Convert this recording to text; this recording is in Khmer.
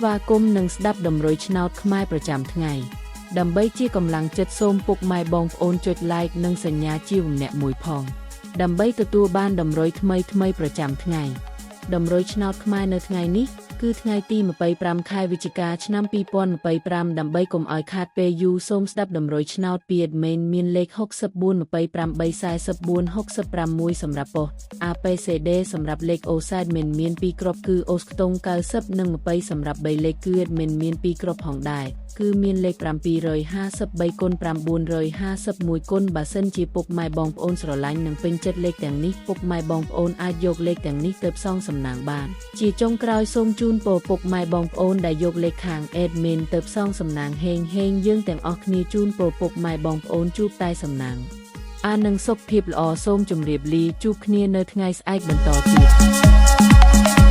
ស្វាគមន៍និងស្ដាប់ដំរុយឆ្នោតខ្មែរប្រចាំថ្ងៃដើម្បីជាកម្លាំងចិត្តសូមពុកម៉ែបងប្អូនចុច like និងសញ្ញាជាម្នាក់មួយផងដើម្បីទទួលបានដំរុយថ្មីប្រចាំថ្ងៃដំរុយឆ្នោតខ្មែរនៅថ្ងៃនេះគឺថ្ងៃទី25ខែវិច្ឆិកាឆ្នាំ2025ដើម្បីកុំឲ្យខាតពេលយូរសូមស្ដាប់ដំរុយឆ្នោតពី admin មានលេខ64 28 44 66សម្រាប់ប៉ុស ABCD សម្រាប់លេខ OS admin មាន2គ្រាប់គឺ OS ខ្ទង់90និង20សម្រាប់3លេខគឺ admin មាន2គ្រាប់ផងដែរគឺមានលេខ753គុណ951គុណបើសិនជាពុកម៉ែបងប្អូនស្រឡាញ់និងពេញចិត្តលេខទាំងនេះពុកម៉ែបងប្អូនអាចយកលេខទាំងនេះទៅផ្សងសំណាងបានជាចុងក្រោយសូមជូនពរពុកម៉ែបងប្អូនដែលយកលេខខាង admin ទៅផ្សងសំណាងហេងយើងទាំងអស់គ្នាជូនពរពុកម៉ែបងប្អូនជួបតែសំណាងនិងសុខភាពល្អសូមជម្រាបលាជួបគ្នានៅថ្ងៃស្អែកបន្តទៀត